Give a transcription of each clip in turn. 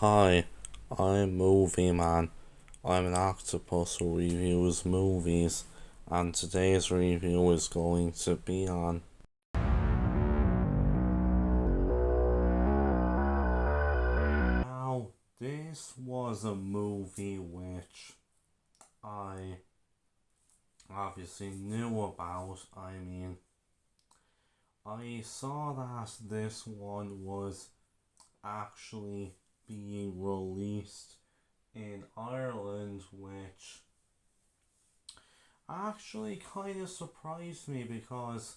Hi, I'm Movie Man. I'm an octopus who reviews movies, and today's review is going to be on. Now, this was a movie which I obviously knew about. I saw that this one was actually being released in Ireland, which actually kind of surprised me because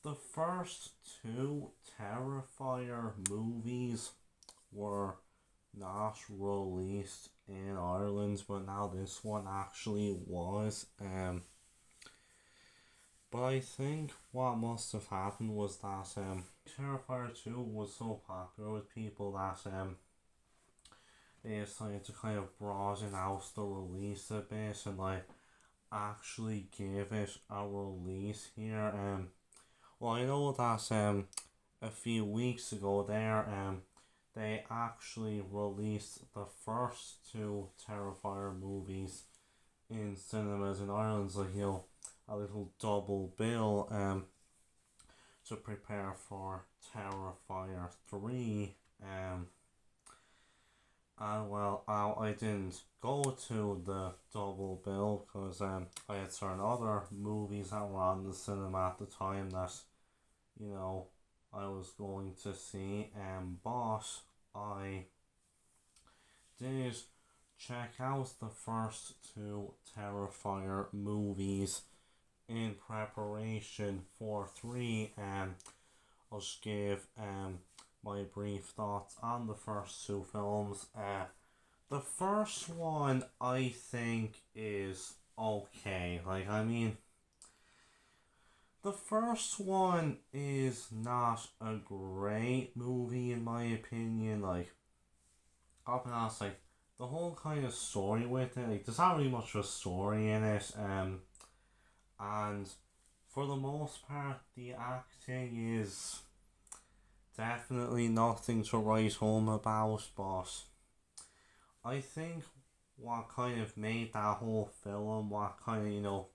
the first two Terrifier movies were not released in Ireland, but now this one actually was. But I think what must have happened was that Terrifier 2 was so popular with people that they decided to kind of broaden out the release a bit and like actually give it a release here. Well, I know that a few weeks ago they actually released the first two Terrifier movies in cinemas in Ireland, like a little double bill to prepare for Terrifier 3. And well, I didn't go to the double bill because I had certain other movies that were on the cinema at the time that I was going to see. But I did check out the first two Terrifier movies in preparation for 3. I'll just give my brief thoughts on the first two films. The first one I think is okay. The first one is not a great movie in my opinion. I'll be honest, the whole kind of story with it, there's not really much of a story in it. And for the most part, the acting is definitely nothing to write home about, but I think what kind of made that whole film, what kind of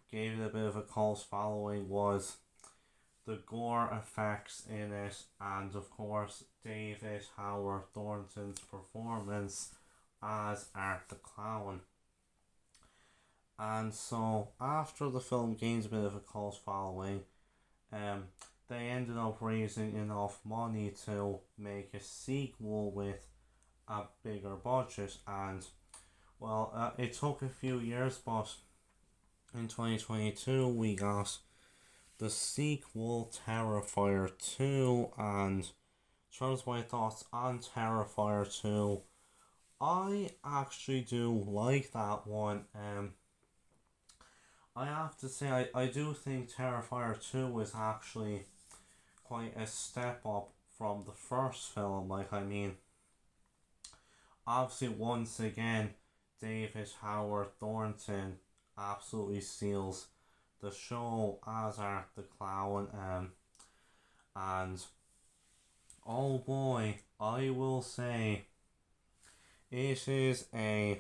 gave it a bit of a cult following was the gore effects in it, and of course David Howard Thornton's performance as Art the Clown. And so after the film gains a bit of a cult following, they ended up raising enough money to make a sequel with a bigger budget, and well, it took a few years, but in 2022 we got the sequel Terrifier 2. And in terms of my thoughts on Terrifier 2, I actually do like that one. I have to say, I do think Terrifier 2 is actually quite a step up from the first film. Obviously, once again, David Howard Thornton absolutely steals the show as Art the Clown. And oh boy, I will say it is a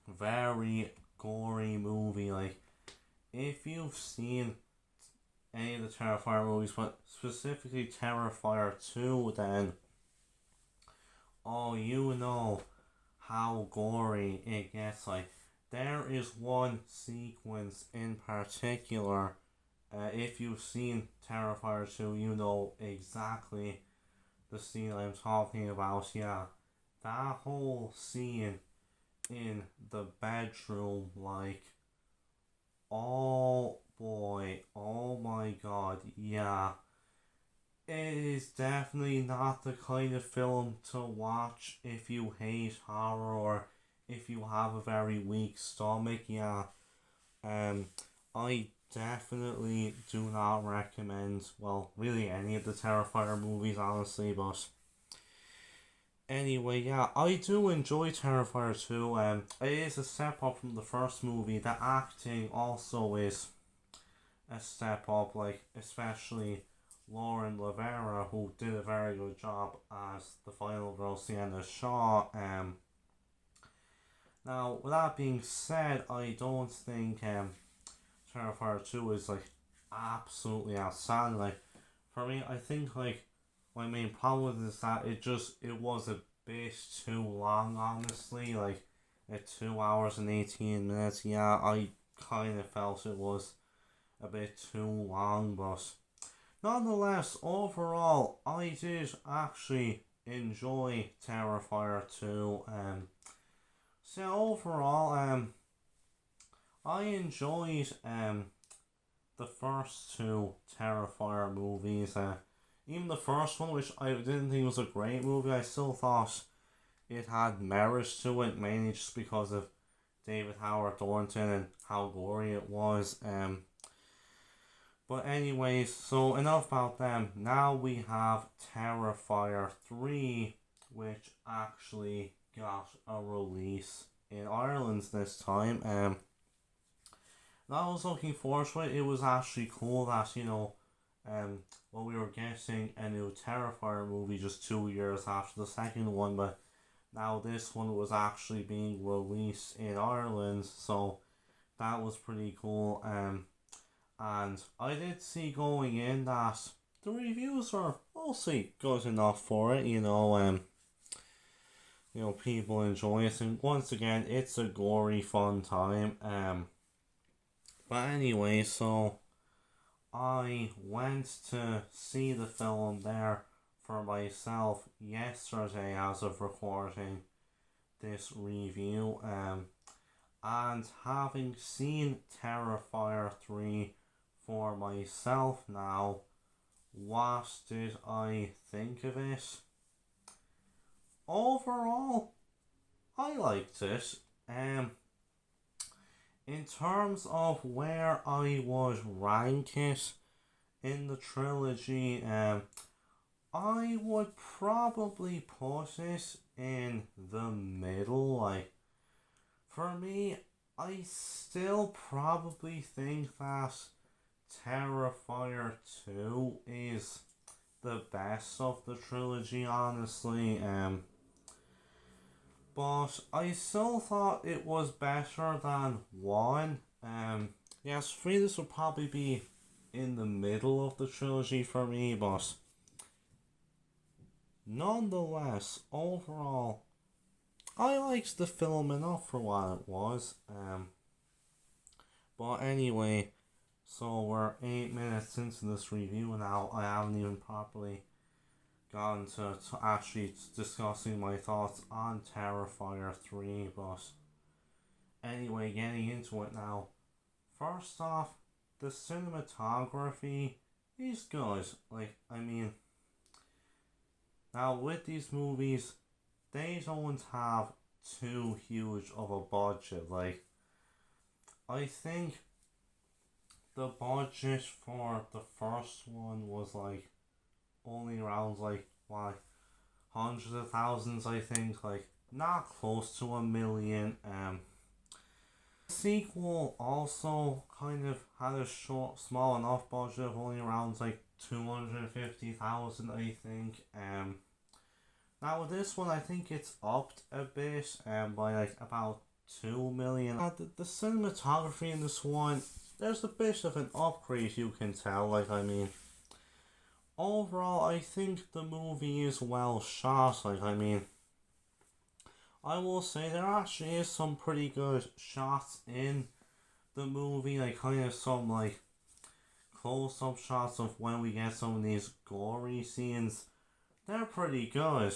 very gory movie. If you've seen any of the Terrifier movies, but specifically Terrifier 2, then you know how gory it gets. There is one sequence in particular, if you've seen Terrifier 2, you know exactly the scene I'm talking about. Yeah, that whole scene in the bedroom, oh boy, oh my god, yeah. It is definitely not the kind of film to watch if you hate horror or if you have a very weak stomach. Yeah, I definitely do not recommend, well, really any of the Terrifier movies, honestly, but anyway, yeah, I do enjoy Terrifier 2. It is a step up from the first movie. The acting also is a step up, especially LaVera, who did a very good job as the final girl, Sienna Shaw. Now, with that being said, I don't think Terrifier 2 is like absolutely outstanding. Like, for me, I think like my main problem with it is that it was a bit too long, honestly. Like, at 2 hours and 18 minutes, yeah, I kind of felt it was a bit too long, but nonetheless, overall, I did actually enjoy Terrifier 2. So overall, I enjoyed the first two Terrifier movies. Even the first one, which I didn't think was a great movie, I still thought it had merit to it, mainly just because of David Howard Thornton and how gory it was. But anyways, so enough about them. Now we have Terrifier 3, which actually got a release in Ireland this time. I was looking forward to it. It was actually cool that, well, we were getting a new Terrifier movie just 2 years after the second one, but now this one was actually being released in Ireland, so that was pretty cool. And I did see going in that the reviews are mostly good enough for it, people enjoy it, and once again, it's a gory, fun time. But anyway, so I went to see the film there for myself yesterday as of recording this review. And having seen Terrifier 3 for myself now, what did I think of it? Overall, I liked it. In terms of where I would rank it in the trilogy, I would probably put it in the middle. Like, for me, I still probably think that Terrifier 2 is the best of the trilogy, honestly. But I still thought it was better than 1. Yes, 3, this would probably be in the middle of the trilogy for me, but nonetheless, overall, I liked the film enough for what it was. But anyway, so we're 8 minutes into this review now. I haven't even properly gotten to actually discussing my thoughts on Terrifier 3, but anyway, getting into it now. First off, the cinematography is good. Now with these movies, they don't have too huge of a budget. Like, I think the budget for the first one was like only around hundreds of thousands, I think, not close to $1 million. The sequel also kind of had a small enough budget of only around 250,000, I think. Now with this one, I think it's upped a bit, by about 2 million. The cinematography in this one, there's a bit of an upgrade, you can tell. Overall, I think the movie is well shot. I will say there actually is some pretty good shots in the movie. Some close-up shots of when we get some of these gory scenes. They're pretty good.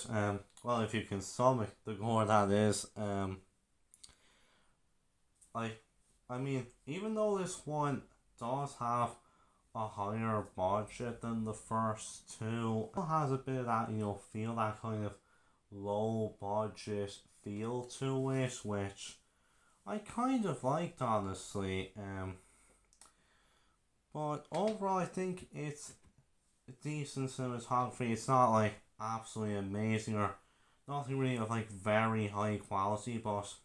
Well, if you can stomach the gore, that is. Even though this one does have a higher budget than the first two, it has a bit of that, feel that kind of low budget feel to it, which I kind of liked, honestly. But overall, I think it's a decent cinematography. It's not absolutely amazing or nothing really of very high quality, but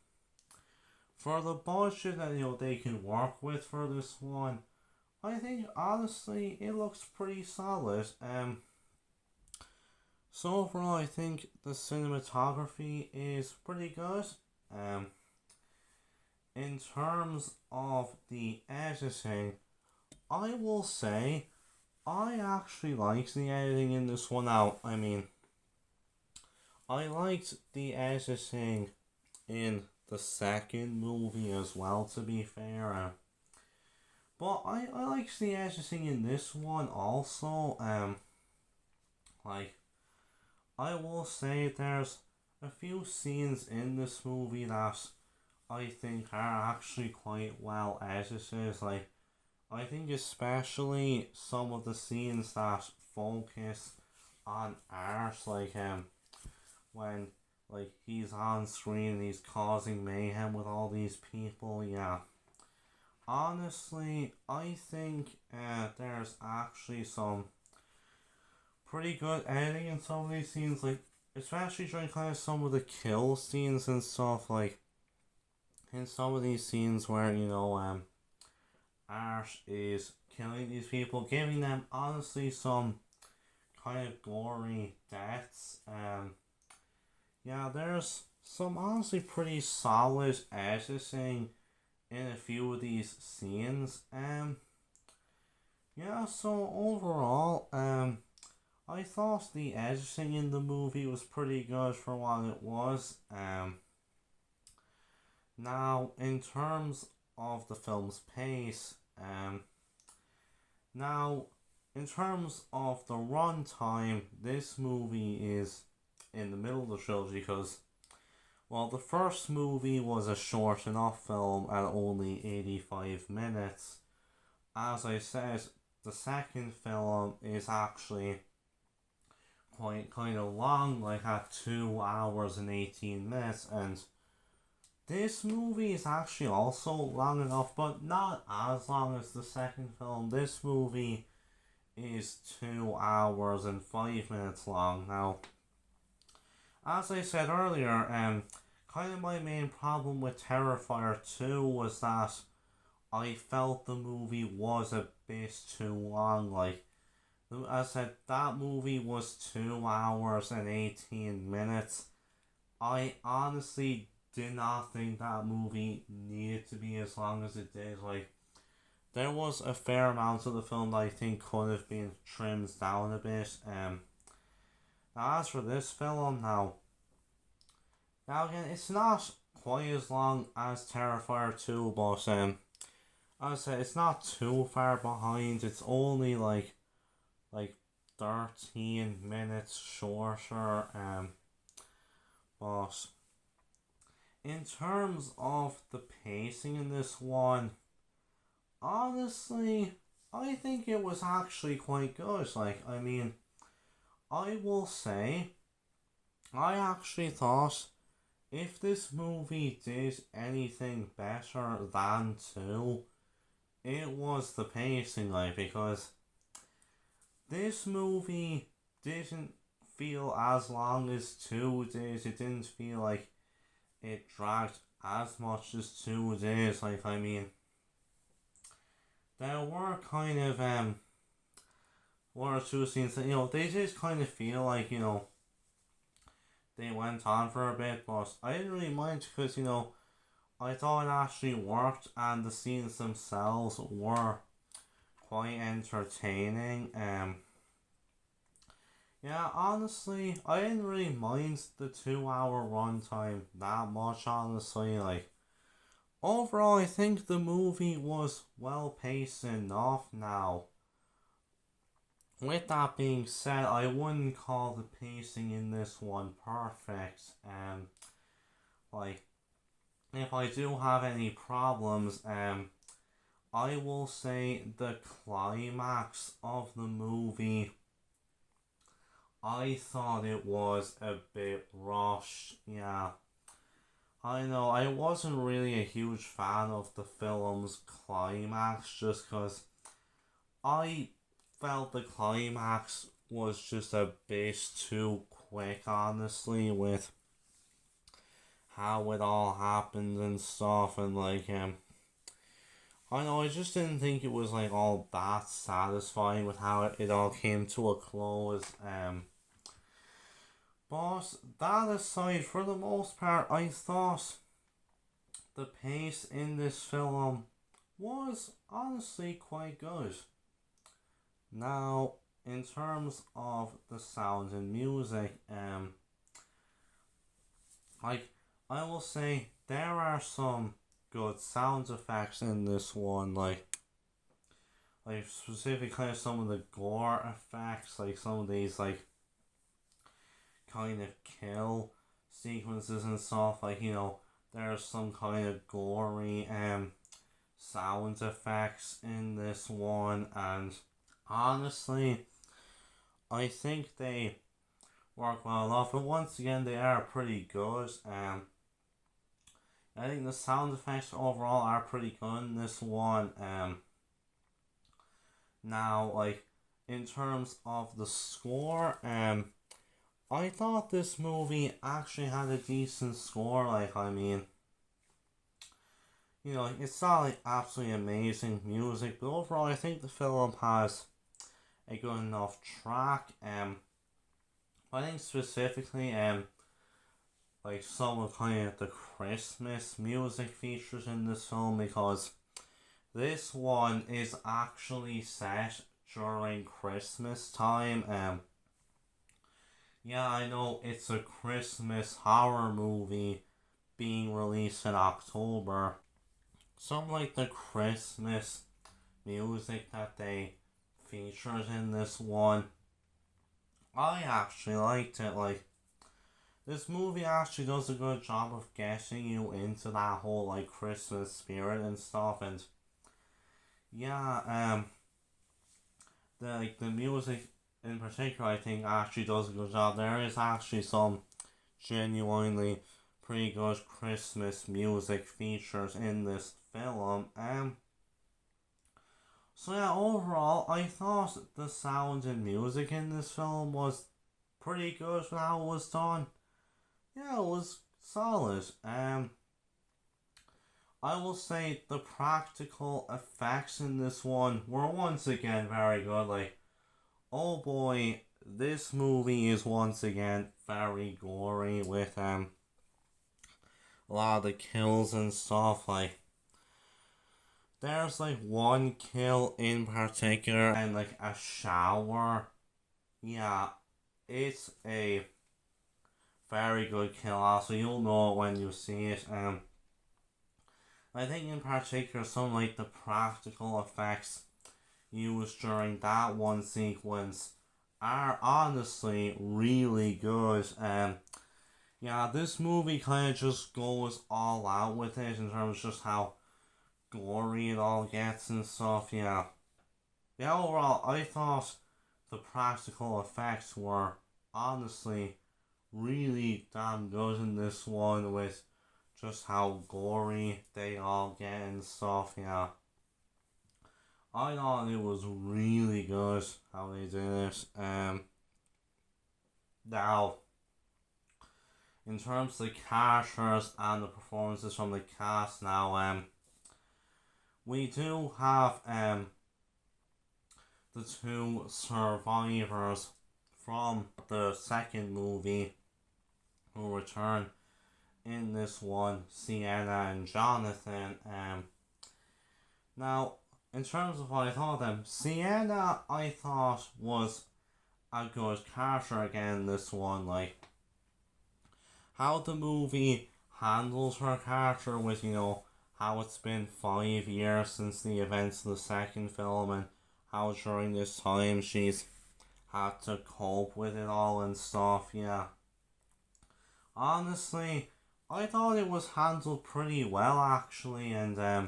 for the budget that they can work with for this one, I think honestly it looks pretty solid. So overall, I think the cinematography is pretty good. Um, in terms of the editing, I will say I actually liked the editing in this one out. I mean, I liked the editing in the second movie as well, to be fair. But I liked the editing in this one also. Like, I will say there's a few scenes in this movie that I think are actually quite well edited. Like, I think especially some of the scenes that focus on art, like when like he's on screen and he's causing mayhem with all these people. Yeah, honestly, I think there's actually some pretty good editing in some of these scenes, like especially during kind of some of the kill scenes and stuff. Like in some of these scenes where Art is killing these people, giving them honestly some kind of gory deaths. Yeah, there's some honestly pretty solid editing in a few of these scenes. Yeah, so overall, I thought the editing in the movie was pretty good for what it was. Now in terms of the film's pace, now in terms of the runtime, this movie is in the middle of the trilogy because, well, the first movie was a short enough film at only 85 minutes. As I said, the second film is actually quite kind of long, like at 2 hours and 18 minutes, and this movie is actually also long enough, but not as long as the second film. This movie is 2 hours and 5 minutes long. Now, as I said earlier, kind of my main problem with Terrifier 2 was that I felt the movie was a bit too long. Like, as I said, that movie was 2 hours and 18 minutes. I honestly did not think that movie needed to be as long as it did. Like, there was a fair amount of the film that I think could have been trimmed down a bit. Now as for this film, now again, it's not quite as long as Terrifier 2, but as I said, it's not too far behind. It's only like 13 minutes shorter. But in terms of the pacing in this one, honestly, I think it was actually quite good. Like, I mean, I will say, I actually thought if this movie did anything better than 2, it was the pacing, like, because this movie didn't feel as long as 2 did. It didn't feel like it dragged as much as 2 did. Like, I mean, there were kind of one or two scenes that, they did kind of feel like, they went on for a bit, but I didn't really mind because, I thought it actually worked and the scenes themselves were quite entertaining. Yeah, honestly, I didn't really mind the 2 hour runtime that much, honestly. Like, overall, I think the movie was well paced enough now. With that being said, I wouldn't call the pacing in this one perfect. Like, if I do have any problems, I will say the climax of the movie, I thought it was a bit rushed. Yeah, I know, I wasn't really a huge fan of the film's climax just because I felt the climax was just a bit too quick, honestly, with how it all happened and stuff, and like, I know, I just didn't think it was like all that satisfying with how it all came to a close. But that aside, for the most part, I thought the pace in this film was honestly quite good. Now, in terms of the sound and music, like I will say there are some good sound effects in this one, like specifically kind of some of the gore effects, like some of these like kind of kill sequences and stuff, like there's some kind of gory sound effects in this one, and honestly I think they work well enough, and once again they are pretty good. I think the sound effects overall are pretty good in this one. Now, like in terms of the score, I thought this movie actually had a decent score. Like, I mean, it's not like absolutely amazing music, but overall, I think the film has a good enough track. I think specifically, like some of kind of the Christmas music features in this film, because this one is actually set during Christmas time. Yeah, I know it's a Christmas horror movie being released in October. Some like the Christmas music that they featured in this one, I actually liked it. Like, this movie actually does a good job of getting you into that whole like Christmas spirit and stuff, and yeah, the music in particular I think actually does a good job. There is actually some genuinely pretty good Christmas music features in this film. So yeah, overall I thought the sound and music in this film was pretty good for how it was done. Yeah, it was solid. I will say the practical effects in this one were once again very good. Like, oh boy, this movie is once again very gory with a lot of the kills and stuff. Like, there's like one kill in particular and like a shower. Yeah, it's a very good kill. Also, you'll know it when you see it. I think in particular some like the practical effects used during that one sequence are honestly really good. Yeah, this movie kind of just goes all out with it in terms of just how gory it all gets and stuff. Yeah, overall I thought the practical effects were honestly really damn good in this one, with just how gory they all get and stuff. Yeah, I thought it was really good how they did it. Now, in terms of the characters and the performances from the cast, now we do have the two survivors from the second movie who return in this one, Sienna and Jonathan. Now, in terms of what I thought of them, Sienna I thought was a good character again in this one. Like, how the movie handles her character with, how it's been 5 years since the events of the second film, and how during this time she's had to cope with it all and stuff. Yeah, honestly, I thought it was handled pretty well actually, and I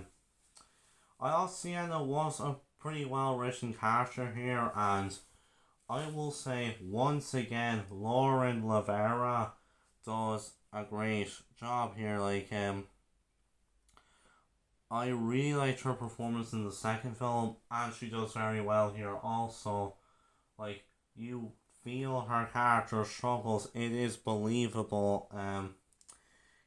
thought Sienna was a pretty well written character here, and I will say once again, LaVera does a great job here. Like, I really liked her performance in the second film, and she does very well here also. Like, you feel her character struggles, it is believable.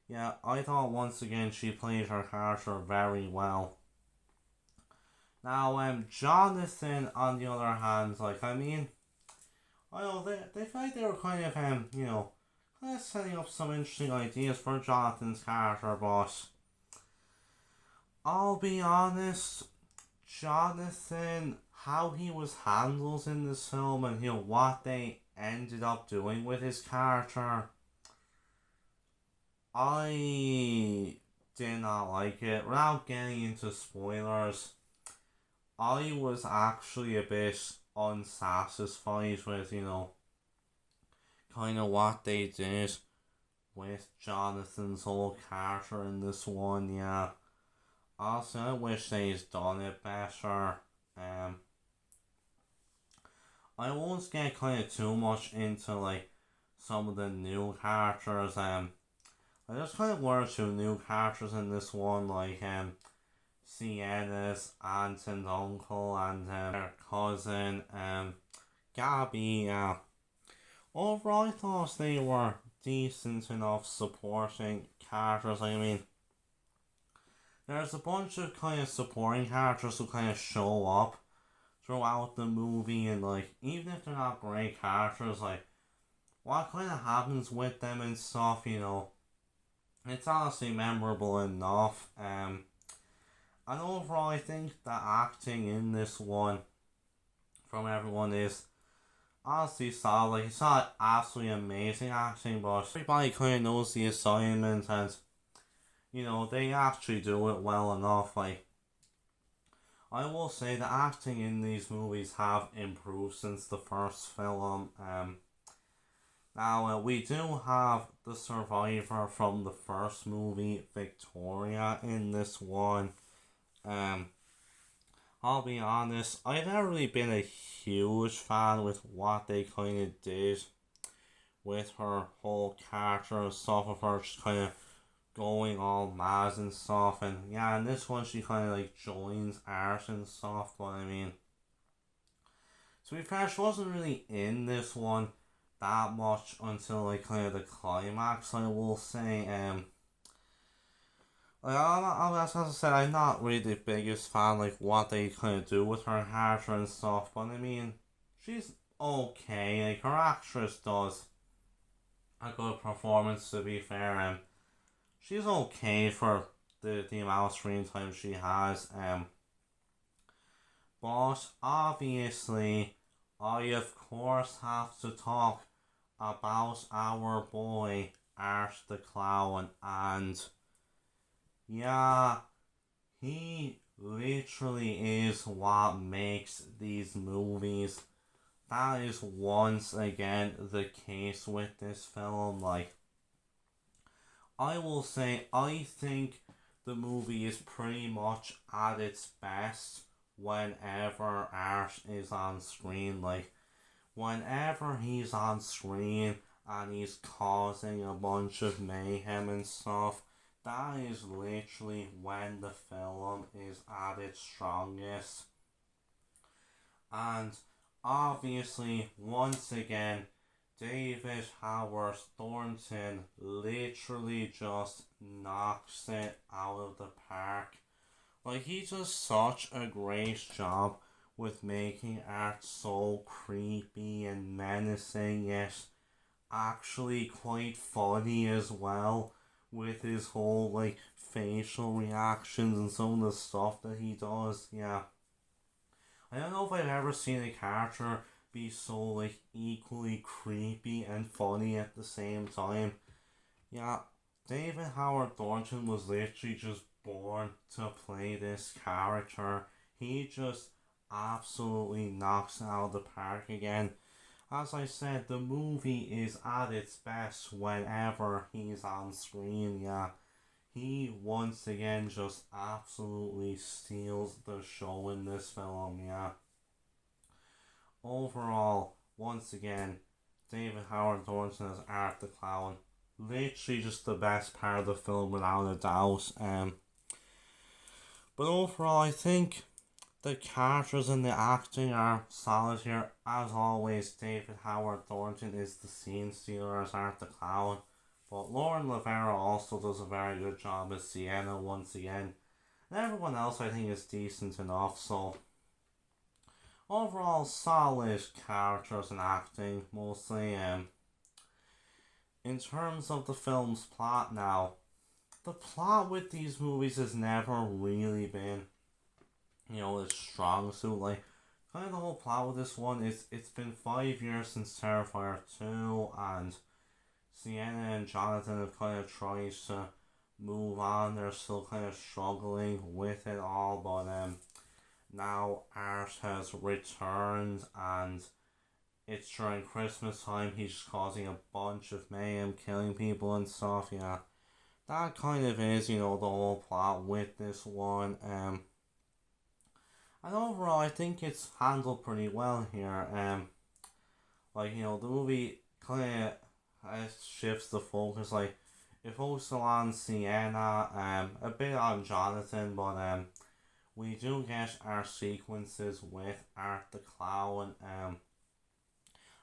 Yeah, I thought once again she played her character very well. Now, Jonathan, on the other hand, like, I mean, I know they felt like they were kind of, kind of setting up some interesting ideas for Jonathan's character, but I'll be honest, Jonathan, how he was handled in this film and, what they ended up doing with his character, I did not like it. Without getting into spoilers, I was actually a bit unsatisfied with, kind of what they did with Jonathan's whole character in this one, yeah. Also, I wish they'd done it better. I won't get kind of too much into, like, some of the new characters. There's kind of one or two new characters in this one, like, Sienna's aunt and uncle and her cousin, Gabby. Overall, I thought they were decent enough supporting characters. I mean, there's a bunch of kind of supporting characters who kind of show up throughout the movie, and, like, even if they're not great characters, like, what kind of happens with them and stuff, it's honestly memorable enough. And overall, I think the acting in this one from everyone is honestly solid. Like, it's not absolutely amazing acting, but everybody kind of knows the assignment, and they actually do it well enough. Like, I will say the acting in these movies have improved since the first film. Now, we do have the survivor from the first movie, Victoria, in this one. I'll be honest, I've never really been a huge fan with what they kind of did with her whole character and stuff, of her just kind of going all mad and stuff. And yeah, in this one, she kind of, like, joins art and stuff, but I mean, to be fair, she wasn't really in this one that much until, like, kind of the climax, I will say. As I said, I'm not really the biggest fan, like, what they kind of do with her character and stuff, but I mean, she's okay. Like, her actress does a good performance, to be fair, and she's okay for the amount of screen time she has. But obviously, I of course have to talk about our boy Art the Clown, and yeah, he literally is what makes these movies. That is once again the case with this film. Like, I will say, I think the movie is pretty much at its best whenever Art is on screen. Like, whenever he's on screen and he's causing a bunch of mayhem and stuff, that is literally when the film is at its strongest. And obviously, once again, David Howard Thornton literally just knocks it out of the park. Like, he does such a great job with making Art so creepy and menacing, yet actually quite funny as well, with his whole, like, facial reactions and some of the stuff that he does. Yeah, I don't know if I've ever seen a character be so, like, equally creepy and funny at the same time. Yeah, David Howard Thornton was literally just born to play this character. He just absolutely knocks it out of the park again. As I said, the movie is at its best whenever he's on screen. Yeah, he once again just absolutely steals the show in this film. Yeah, overall, once again, David Howard Thornton as Art the Clown, literally just the best part of the film without a doubt. But overall, I think the characters and the acting are solid here. As always, David Howard Thornton is the scene stealer as Art the Clown, but LaVera also does a very good job as Sienna once again. And everyone else I think is decent enough, so overall solid characters and acting mostly. In terms of the film's plot now, the plot with these movies has never really been, a strong suit. Like, kind of the whole plot with this one is it's been 5 years since Terrifier 2, and Sienna and Jonathan have kind of tried to move on. They're still kind of struggling with it all, but now Art has returned, and it's during Christmas time. He's causing a bunch of mayhem, killing people and stuff. Yeah, that kind of is, the whole plot with this one. And overall, I think it's handled pretty well here. The movie kind of shifts the focus. Like, it focuses on Sienna, a bit on Jonathan, but we do get our sequences with Art the Clown.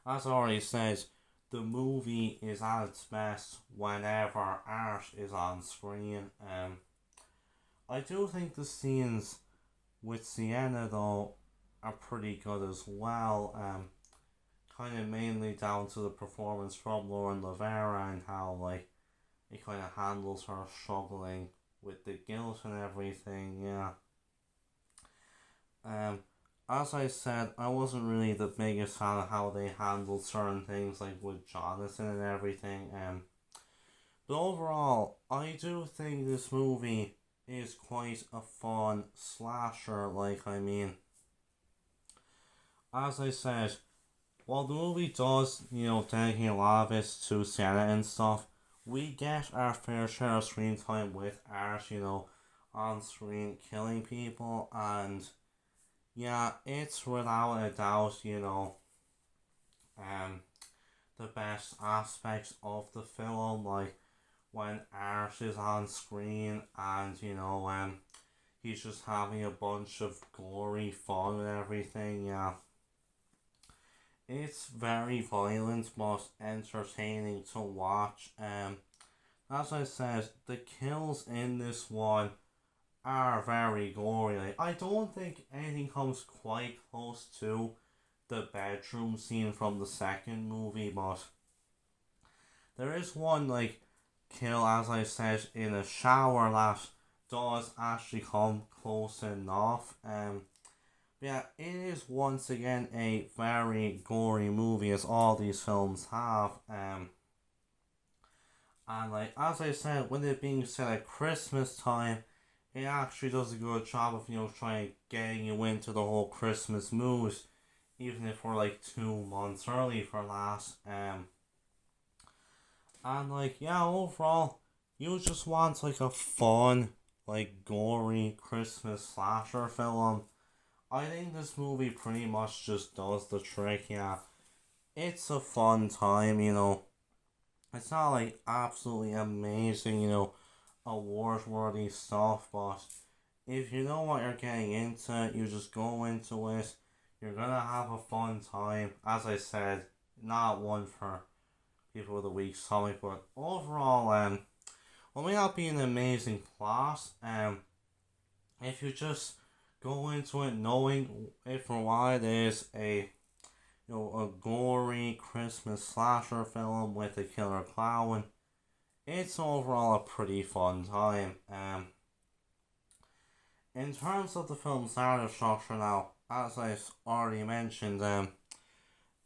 As I already said, the movie is at its best whenever Art is on screen. I do think the scenes with Sienna though are pretty good as well. Kind of mainly down to the performance from LaVera and how it kind of handles her struggling with the guilt and everything. Yeah. As I said, I wasn't really the biggest fan of how they handled certain things like with Jonathan and everything. But overall, I do think this movie is quite a fun slasher. As I said, while the movie does, dedicate a lot of it to Sienna and stuff, we get our fair share of screen time with Art, on screen killing people, and yeah, it's without a doubt, the best aspects of the film, like when Art is on screen and, he's just having a bunch of gory fun and everything, yeah. It's very violent but entertaining to watch. As I said, the kills in this one are very gory. Like, I don't think anything comes quite close to the bedroom scene from the second movie, but there is one kill, as I said, in a shower that does actually come close enough. Yeah, it is once again a very gory movie, as all these films have. And as I said, with it being set at Christmas time, it actually does a good job of trying getting you into the whole Christmas mood, even if we're 2 months early for that. And yeah, overall, you just want a fun, gory Christmas slasher film. I think this movie pretty much just does the trick. Yeah, it's a fun time. It's not absolutely amazing, award-worthy stuff, but if you know what you're getting into, you just go into it. You're gonna have a fun time. As I said, not one for people with a weak stomach, but overall, well, may not be an amazing plot. If you just go into it knowing it for what it is, a gory Christmas slasher film with a killer clown, it's overall a pretty fun time. In terms of the film's narrative structure now, as I already mentioned,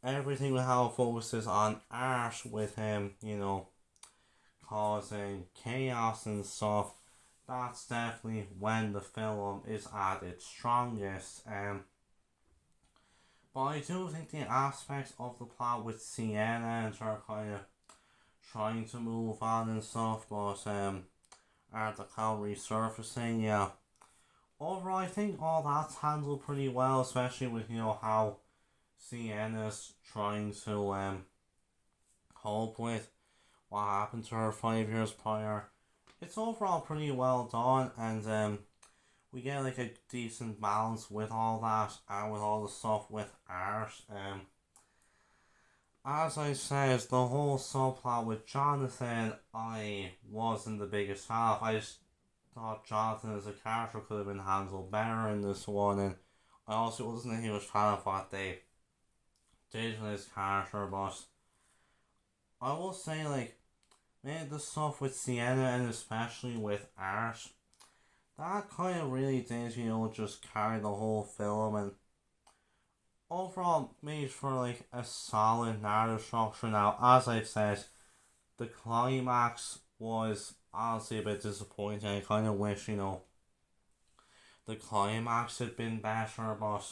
everything with how it focuses on Art with him, causing chaos and stuff, that's definitely when the film is at its strongest. But I do think the aspects of the plot with Sienna and her kind of trying to move on and stuff, but Art the Clown resurfacing, yeah. Overall, I think all that's handled pretty well, especially with how Sienna's trying to cope with what happened to her 5 years prior. It's overall pretty well done, and we get a decent balance with all that and with all the stuff with Art. As I said, the whole subplot with Jonathan, I wasn't the biggest fan of. I just thought Jonathan as a character could have been handled better in this one, and I also wasn't a huge fan of what they did with his character, but I will say, like, maybe the stuff with Sienna and especially with Art, that kind of really did, just carry the whole film, and overall made for, like, a solid narrative structure. Now, as I've said, the climax was honestly a bit disappointing. I kind of wish, the climax had been better, but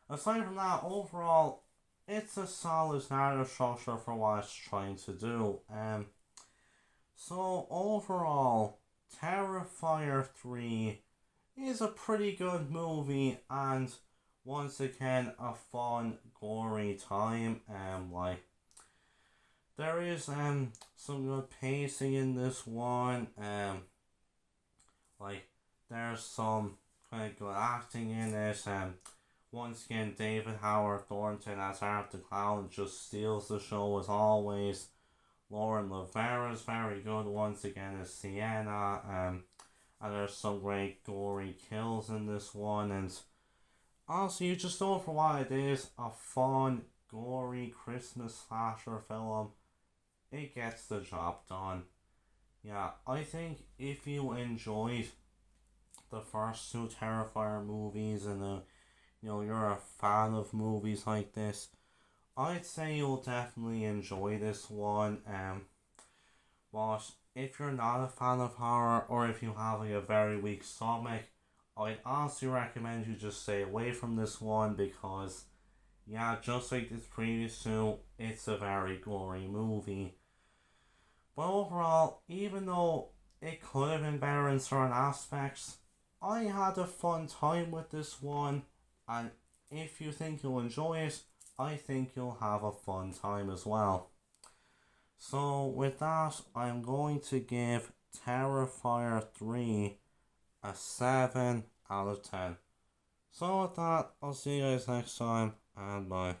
aside from that, overall, it's a solid narrative structure for what it's trying to do. So overall, Terrifier 3 is a pretty good movie, and once again, a fun, gory time. There is some good pacing in this one. There's some kind of good acting in it. Once again, David Howard Thornton as Art the Clown just steals the show as always. LaVera is very good once again as Sienna. And there's some great gory kills in this one. And honestly, you just know for what it is, a fun, gory Christmas slasher film. It gets the job done. Yeah, I think if you enjoyed the first two Terrifier movies and you're a fan of movies like this, I'd say you'll definitely enjoy this one. But if you're not a fan of horror, or if you have like a very weak stomach, I'd honestly recommend you just stay away from this one, because yeah, just like this previous two, it's a very gory movie. But overall, even though it could have been better in certain aspects, I had a fun time with this one, and if you think you'll enjoy it, I think you'll have a fun time as well. So with that, I'm going to give Terrifier 3 a 7 out of 10. So with that, I'll see you guys next time, and bye.